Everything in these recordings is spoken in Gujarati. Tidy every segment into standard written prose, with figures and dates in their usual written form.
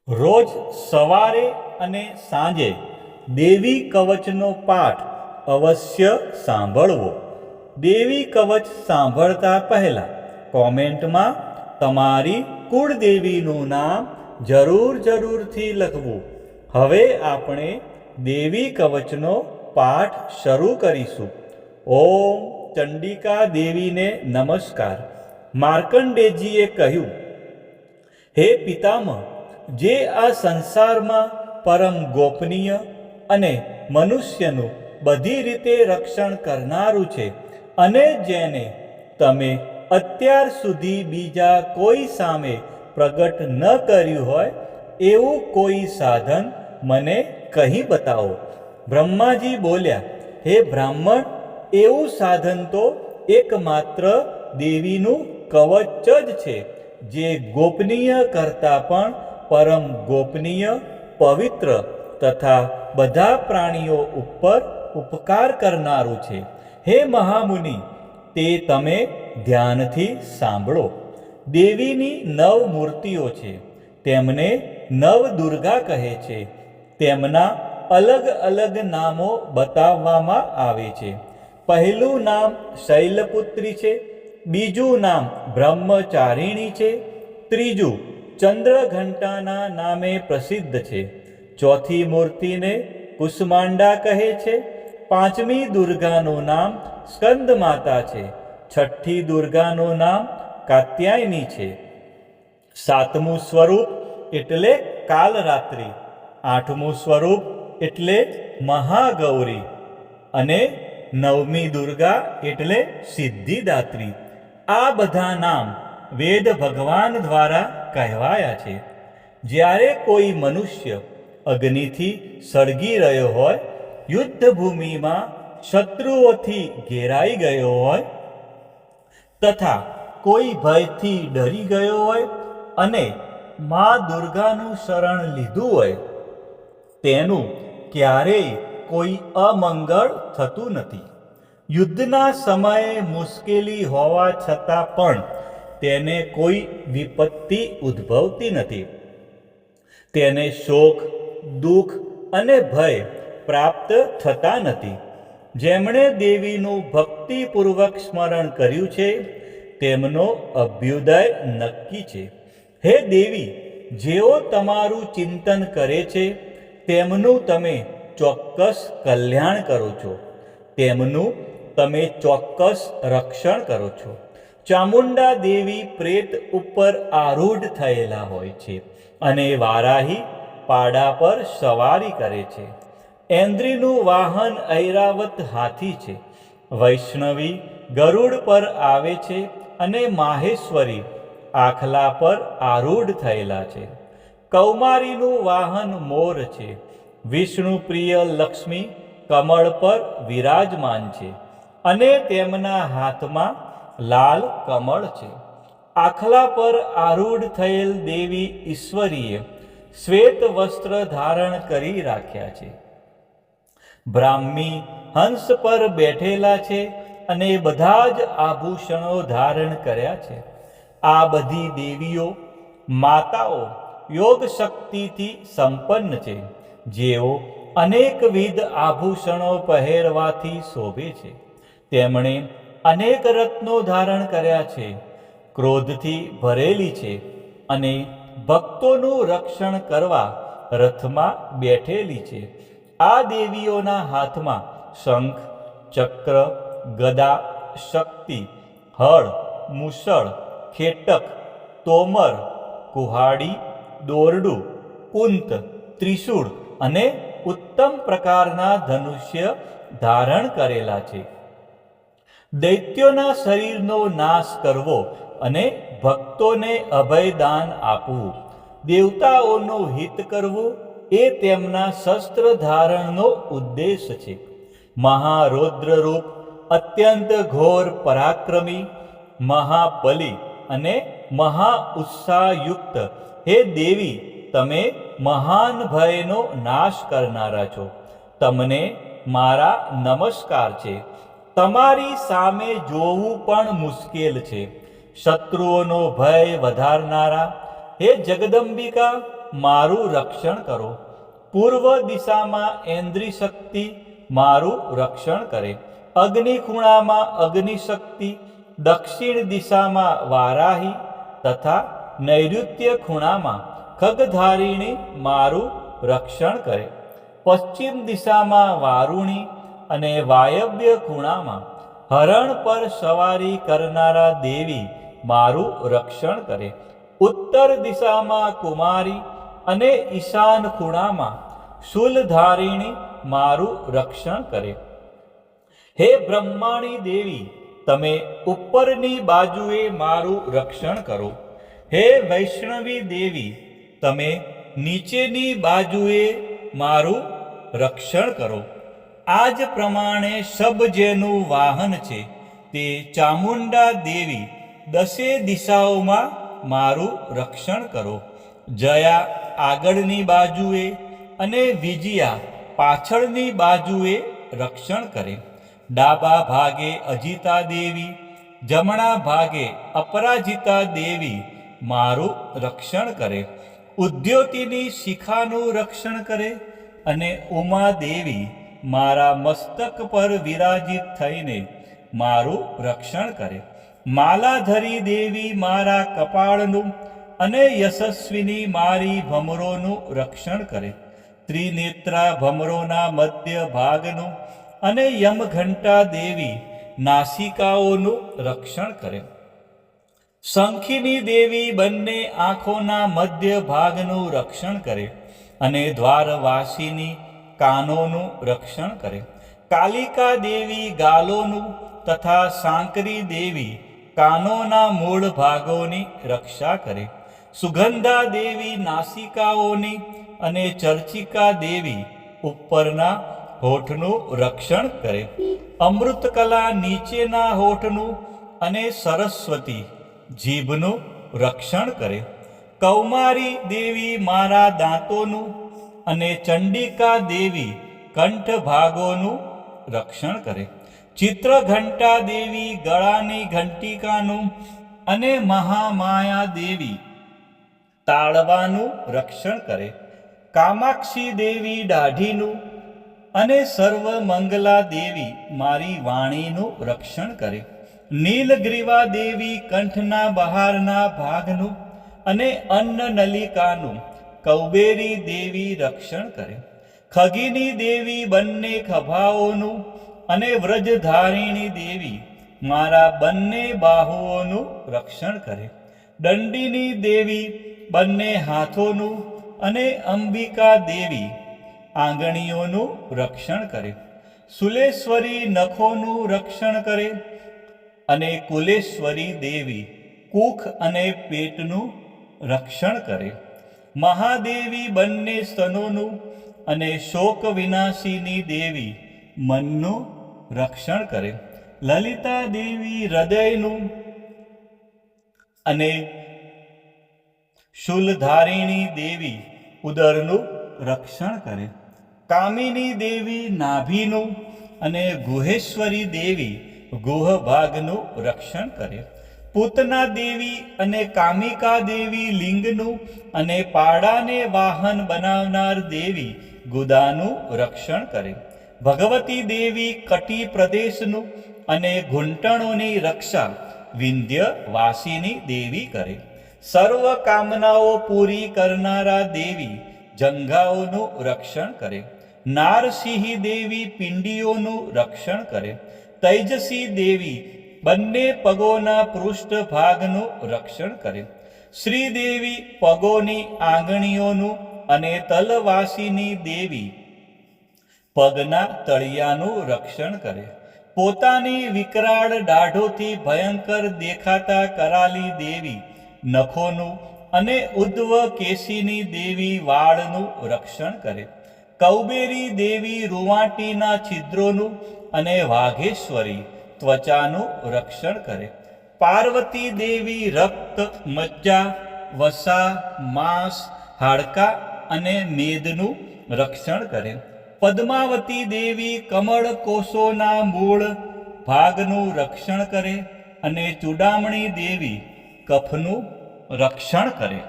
રોજ સવારે અને સાંજે દેવી કવચનો પાઠ અવશ્ય સાંભળવો. દેવી કવચ સાંભળતા પહેલાં કોમેન્ટમાં તમારી કુળદેવીનું નામ જરૂરથી લખવું. હવે આપણે દેવી કવચનો પાઠ શરૂ કરીશું. ઓમ ચંડિકા દેવીને નમસ્કાર. માર્કંડેયજીએ કહ્યું, હે પિતામહ, જે આ સંસારમાં પરમ ગોપનીય અને મનુષ્યનું બધી રીતે રક્ષણ કરનારું છે અને જેને તમે અત્યાર સુધી બીજા કોઈ સામે પ્રગટ ન કર્યું હોય એવું કોઈ સાધન મને કહી બતાવો. બ્રહ્માજી બોલ્યા, હે બ્રાહ્મણ, એવું સાધન તો એકમાત્ર દેવીનું કવચ જ છે, જે ગોપનીય કરતાં પણ પરમ ગોપનીય, પવિત્ર તથા બધા પ્રાણીઓ ઉપર ઉપકાર કરનારું છે. હે મહામુનિ, તે તમે ધ્યાનથી સાંભળો. દેવીની 9 મૂર્તિઓ છે. તેમને નવદુર્ગા કહે છે. તેમના અલગ અલગ નામો બતાવવામાં આવે છે. પહેલું નામ શૈલપુત્રી છે, બીજું નામ બ્રહ્મચારિણી છે, ત્રીજું ચંદ્રઘંટાના નામે પ્રસિદ્ધ છે, ચોથી મૂર્તિને કુષ્માંડા કહે છે, પાંચમી દુર્ગાનું નામ સ્કંદમાતા છે, છઠ્ઠી દુર્ગાનું નામ કાત્યાયની છે, સાતમું સ્વરૂપ એટલે કાલરાત્રિ, આઠમું સ્વરૂપ એટલે મહાગૌરી અને નવમી દુર્ગા એટલે સિદ્ધિદાત્રી. આ બધા નામ વેદ ભગવાન દ્વારા કહેવાયા છે. જ્યારે કોઈ મનુષ્ય અગ્નિથી સળગી રહ્યો હોય, યુદ્ધભૂમિમાં શત્રુઓથી ઘેરાઈ ગયો હોય તથા કોઈ ભયથી ડરી ગયો હોય અને મા દુર્ગાનું શરણ લીધું હોય, તેનું ક્યારેય કોઈ અમંગળ થતું નથી. યુદ્ધના સમયે મુશ્કેલી હોવા છતાં પણ તેને કોઈ વિપત્તિ ઉદ્ભવતી નથી. તેને શોક, દુઃખ અને ભય પ્રાપ્ત થતા નથી. જેમણે દેવીનું ભક્તિપૂર્વક સ્મરણ કર્યું છે તેમનો અભ્યુદય નક્કી છે. હે દેવી, જેઓ તમારું ચિંતન કરે છે તેમનું તમે ચોક્કસ કલ્યાણ કરો છો, તેમનું તમે ચોક્કસ રક્ષણ કરો છો. ચામુંડા દેવી પ્રેત ઉપર આરૂઢ થયેલા હોય છે અને વારાહી પાડા પર સવારી કરે છે. ઐન્દ્રીનું વાહન ઐરાવત હાથી છે. વૈષ્ણવી ગરુડ પર આવે છે અને માહેશ્વરી આખલા પર આરૂઢ થયેલા છે. કૌમારીનું વાહન મોર છે. વિષ્ણુ પ્રિય લક્ષ્મી કમળ પર વિરાજમાન છે અને તેમના હાથમાં લાલ કમળ છે. આખલા પર આરૂઢ થયેલ દેવી ઈશ્વરીએ શ્વેત વસ્ત્ર ધારણ કરી રાખ્યા છે. બ્રાહ્મી હંસ પર બેઠેલા છે અને બધા જ આભૂષણો ધારણ કર્યા છે. આ બધી દેવીઓ માતાઓ યોગ શક્તિથી સંપન્ન છે, જેઓ અનેકવિધ આભૂષણો પહેરવાથી શોભે છે. તેમણે અનેક રત્નો ધારણ કર્યા છે, ક્રોધથી ભરેલી છે અને ભક્તોનું રક્ષણ કરવા રથમાં બેઠેલી છે. આ દેવીઓના હાથમાં શંખ, ચક્ર, ગદા, શક્તિ, હળ, મુસળ, ખેટક, તોમર, કુહાડી, દોરડું, કુંત, ત્રિશૂળ અને ઉત્તમ પ્રકારના ધનુષ્ય ધારણ કરેલા છે. દૈત્યોના શરીરનો નાશ કરવો અને ભક્તોને અભયદાન આપવું, દેવતાઓનું હિત કરવું એ તેમના શસ્ત્ર ધારણનો ઉદ્દેશ છે. મહારૌદ્ર રૂપ, અત્યંત ઘોર પરાક્રમી, મહાબલી અને મહા ઉત્સાહયુક્ત હે દેવી, તમે મહાન ભયનો નાશ કરનારા છો. તમને મારા નમસ્કાર છે. તમારી સામે જોવું પણ મુશ્કેલ છે. શત્રુઓનો ભય વધારનારા હે જગદંબિકા, મારું રક્ષણ કરો. પૂર્વ દિશામાં ઐન્દ્રી શક્તિ મારું રક્ષણ કરે. અગ્નિ ખૂણામાં અગ્નિ શક્તિ, દક્ષિણ દિશામાં વારાહી તથા નૈઋત્ય ખૂણામાં ખગધારિણી મારું રક્ષણ કરે. પશ્ચિમ દિશામાં વારુણી અને વાયવ્ય ખૂણામાં હરણ પર સવારી કરનારા દેવી મારું રક્ષણ કરે. ઉત્તર દિશામાં કુમારી અને ઈશાન ખૂણામાં શૂલધારિણી મારું રક્ષણ કરે. હે બ્રહ્માણી દેવી, તમે ઉપરની બાજુએ મારું રક્ષણ કરો. હે વૈષ્ણવી દેવી, તમે નીચેની બાજુએ મારું રક્ષણ કરો. આ જ પ્રમાણે શબ જેનું વાહન છે તે ચામુંડા દેવી દસે દિશાઓમાં મારું રક્ષણ કરો. જયા આગળની બાજુએ અને વિજયા પાછળની બાજુએ રક્ષણ કરે. ડાબા ભાગે અજિતા દેવી, જમણા ભાગે અપરાજિતા દેવી મારું રક્ષણ કરે. ઉદ્યોતિની શિખાનું રક્ષણ કરે અને ઉમા દેવી મારા મસ્તક પર વિરાજિત થઈને મારું રક્ષણ કરે. માલાધરી દેવી મારા કપાળનું અને યશસ્વિની મારી ભમરોનું રક્ષણ કરે. ત્રિનેત્રા ભમરોના મધ્ય ભાગનું અને યમઘંટા દેવી નાસિકાઓનું રક્ષણ કરે. શંખિની દેવી બંને આંખોના મધ્ય ભાગનું રક્ષણ કરે અને દ્વારવાસીની કાનોનું રક્ષણ કરે. કાલિકા દેવી ગાલોનું તથા સાંકરી દેવી કાનોના મૂળ ભાગોની રક્ષા કરે. સુગંધા દેવી નાસિકાઓની અને ચર્ચિકા દેવી ઉપરના હોઠનું રક્ષણ કરે. અમૃતકલા નીચેના હોઠનું અને સરસ્વતી જીભનું રક્ષણ કરે. કૌમારી દેવી મારા દાંતોનું અને ચંડિકા દેવી કંઠ ભાગોનું રક્ષણ કરે. ચિત્રઘંટા દેવી ગળાની ઘંટિકાનું અને મહામાયા દેવી તાળવાનું રક્ષણ કરે. કામાક્ષી દેવી દાઢીનું અને સર્વમંગલા દેવી મારી વાણીનું રક્ષણ કરે. નીલગ્રીવા દેવી કંઠના બહારના ભાગનું અને અન્નનલિકાનું કૌબેરી દેવી રક્ષણ કરે. ખગીની દેવી બંને ખભાઓનું અને વ્રજધારિણી દેવી મારા બંને બાહુઓનું રક્ષણ કરે. દંડિની દેવી બંને હાથોનું અને અંબિકા દેવી આંગળીઓનું રક્ષણ કરે. સુલેશ્વરી નખોનું રક્ષણ કરે અને કુલેશ્વરી દેવી કુખ અને પેટનું રક્ષણ કરે. મહાદેવી બંને સ્તનોનું અને શોક વિનાશીની દેવી મનનું રક્ષણ કરે. લલિતા દેવી હૃદયનું અને શૂલધારિણી દેવી ઉદરનું રક્ષણ કરે. કામિની દેવી નાભીનું અને ગુહેશ્વરી દેવી ગુહ ભાગનું રક્ષણ કરે. પૂતના દેવી અને કામિકા દેવી લિંગનું અને પાડાને વાહન બનાવનાર દેવી ગુદાનું રક્ષણ કરે. ભગવતી દેવી કટી પ્રદેશનું અને ઘૂંટણોની રક્ષા વિંધ્યવાસીની દેવી કરે. સર્વ કામનાઓ પૂરી કરનારા દેવી જંઘાઓનું રક્ષણ કરે. નારસિંહી દેવી પિંડીઓનું રક્ષણ કરે. તૈજસી દેવી બંને પગોના પૃષ્ઠ ભાગનું રક્ષણ કરે. શ્રીદેવી પગોની આંગળીઓનું અને તલવાસીની દેવી પગના તળિયાનું રક્ષણ કરે. પોતાની વિકરાળ દાઢોથી ભયંકર દેખાતા કરાલી દેવી નખોનું અને ઉદ્ધવ કેશીની દેવી વાળનું રક્ષણ કરે. કૌબેરી દેવી રૂવાટીના છિદ્રોનું અને વાઘેશ્વરી ત્વચાનું રક્ષણ કરે. પાર્વતી દેવી રક્ત, મજ્જા, વસા, માંસ, હાડકા અને મેદનું રક્ષણ કરે. પદ્માવતી દેવી કમળ કોષોના મૂળ ભાગનું રક્ષણ કરે અને ચૂડામણી દેવી કફનું રક્ષણ કરે.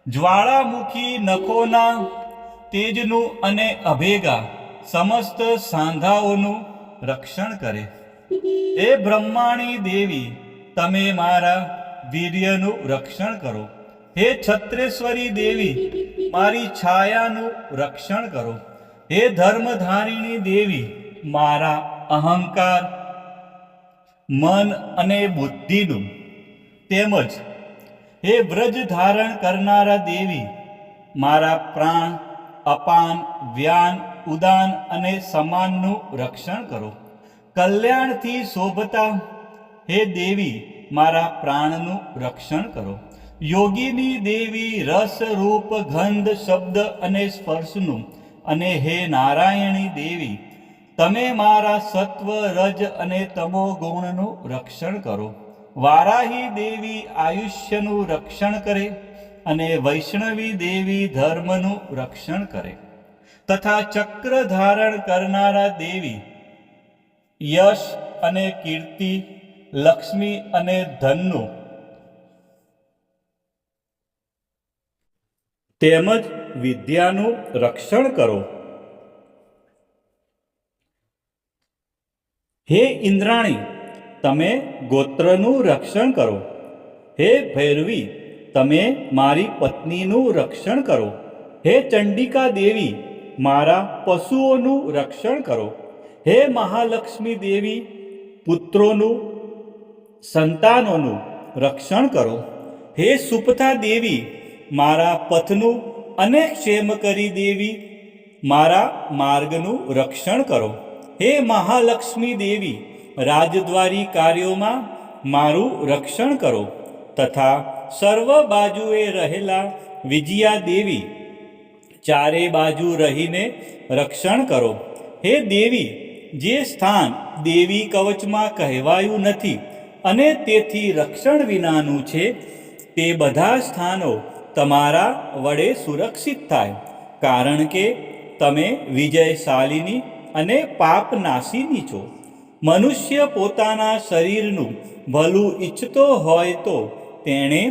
જ્વાળામુખી નખોના તેજનું અને અભેગા સમસ્ત સાંધાઓનું રક્ષણ કરે. હે બ્રહ્માણી દેવી, તમે મારા વીર્યનું રક્ષણ કરો. હે છત્રેશ્વરી દેવી, મારી છાયાનું રક્ષણ કરો. હે ધર્મધારિણી દેવી, મારા અહંકાર, મન અને બુદ્ધિનું તેમજ હે વ્રજ ધારણ કરનારા દેવી, મારા પ્રાણ, અપાન, વ્યાન, ઉદાન અને સમાનનું રક્ષણ કરો. કલ્યાણથી શોભતા હે દેવી, મારા પ્રાણનું રક્ષણ કરો. યોગીની દેવી, રસ, રૂપ, ગંધ, શબ્દ અને સ્પર્શનું અને હે નારાયણી દેવી, તમે મારા સત્વ, રજ અને તમો ગુણનું રક્ષણ કરો. વારાહી દેવી આયુષ્યનું રક્ષણ કરે અને વૈષ્ણવી દેવી ધર્મનું રક્ષણ કરે. તથા ચક્ર ધારણ કરનારા દેવી યશ અને કીર્તિ, લક્ષ્મી અને ધનનું તેમજ વિદ્યાનું રક્ષણ કરો. હે ઇન્દ્રાણી, તમે ગોત્રનું રક્ષણ કરો. હે ભૈરવી, તમે મારી પત્નીનું રક્ષણ કરો. હે ચંડિકા દેવી, મારા પશુઓનું રક્ષણ કરો. હે મહાલક્ષ્મી દેવી, પુત્રોનું, સંતાનોનું રક્ષણ કરો. હે સુપથા દેવી, મારા પથનું અને ક્ષેમકરી દેવી, મારા માર્ગનું રક્ષણ કરો. હે મહાલક્ષ્મી દેવી, રાજદ્વારી કાર્યોમાં મારું રક્ષણ કરો. તથા સર્વ બાજુએ રહેલા વિજયા દેવી, ચારે બાજુ રહીને રક્ષણ કરો. હે દેવી, જે સ્થાન દેવી કવચમાં કહેવાયું નથી અને તેથી રક્ષણ વિનાનું છે, તે બધા સ્થાનો તમારા વડે સુરક્ષિત થાય, કારણ કે તમે વિજયશાલિની અને પાપનાશીની છો. મનુષ્ય પોતાના શરીરનું ભલું ઈચ્છતો હોય તો તેણે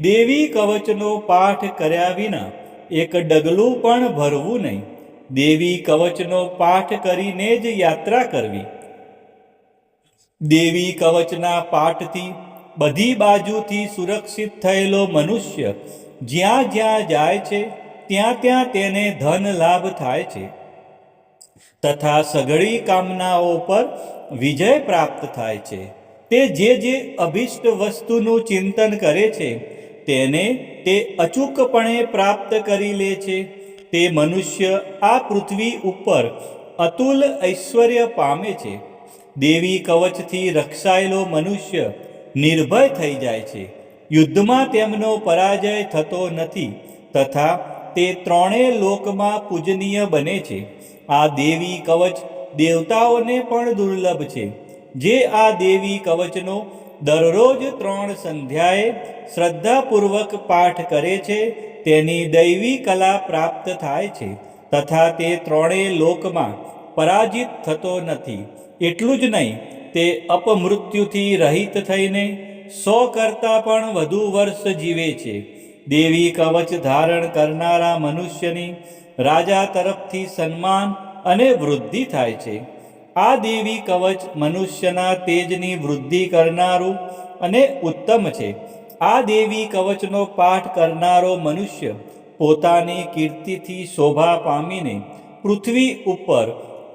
દેવી કવચનો પાઠ કર્યા વિના એક ડગલું પણ ભરવું નહીં. દેવી કવચનો પાઠ કરીને જ યાત્રા કરવી. દેવી કવચના પાઠથી બધી બાજુથી સુરક્ષિત થયેલો મનુષ્ય જ્યાં જ્યાં જાય છે ત્યાં ત્યાં તેને ધન લાભ થાય છે તથા સઘળી કામનાઓ પર વિજય પ્રાપ્ત થાય છે. તે જે અભિષ્ટ વસ્તુનું ચિંતન કરે છે તેને તે અચૂકપણે પ્રાપ્ત કરી લે છે. તે મનુષ્ય આ પૃથ્વી ઉપર અતુલ ઐશ્વર્ય પામે છે. દેવી કવચથી રક્ષાયેલો મનુષ્ય નિર્ભય થઈ જાય છે. યુદ્ધમાં તેમનો પરાજય થતો નથી તથા તે ત્રણેય લોકમાં પૂજનીય બને છે. આ દેવી કવચ દેવતાઓને પણ દુર્લભ છે. જે આ દેવી કવચનો દરરોજ 3 સંધ્યાએ શ્રદ્ધાપૂર્વક પાઠ કરે છે તેની દૈવી કલા પ્રાપ્ત થાય છે તથા તે ત્રણેય લોકમાં પરાજિત થતો નથી. એટલું જ નહીં, તે અપમૃત્યુથી રહિત થઈને 100 કરતાં પણ વધુ વર્ષ જીવે છે. દેવી કવચ ધારણ કરનારા મનુષ્યની રાજા તરફથી સન્માન અને વૃદ્ધિ થાય છે. આ દેવી કવચ મનુષ્યના તેજની વૃદ્ધિ કરનારું અને ઉત્તમ છે. આ દેવી કવચનો પાઠ કરનારો મનુષ્ય પોતાની કીર્તિથી શોભા પામીને પૃથ્વી ઉપર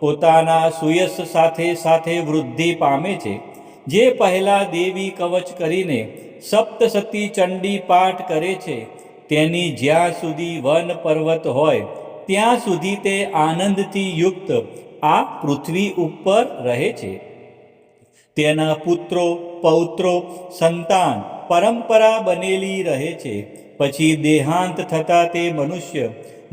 પોતાના સુયશ સાથે સાથે વૃદ્ધિ પામે છે. જે પહેલા દેવી કવચ કરીને સપ્તસતી ચંડી પાઠ કરે છે તેની જ્યાં સુધી વન પર્વત હોય ત્યાં સુધી તે આનંદથી યુક્ત આ પૃથ્વી ઉપર રહે છે. તેના પુત્રો, પૌત્રો, સંતાન પરંપરા બનેલી રહે છે. પછી દેહાંત થતાં તે મનુષ્ય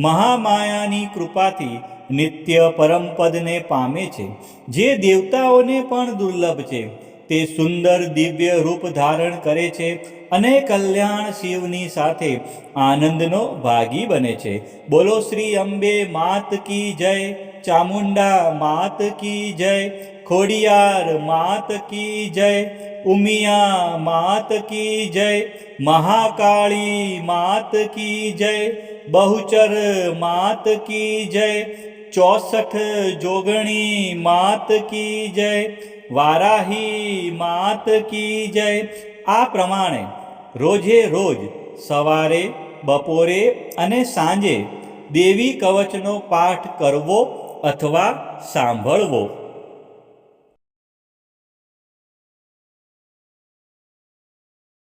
મહામાયાની કૃપાથી નિત્ય પરમપદને પામે છે, જે દેવતાઓને પણ દુર્લભ છે. તે સુંદર દિવ્ય રૂપ ધારણ કરે છે અને કલ્યાણ શિવની સાથે આનંદનો ભાગી બને છે. બોલો શ્રી અંબે માત કી જય, ચામુંડા માત કી જય, ખોડિયાર માત કી જય, ઉમિયા માત કી જય, મહાકાળી માત કી જય, બહુચર માત કી જય, 64 જોગણી માત કી જય, વારાહી માત કી જય. આ પ્રમાણે રોજે રોજ સવારે, બપોરે અને સાંજે દેવી કવચનો પાઠ કરવો અથવા સાંભળવો.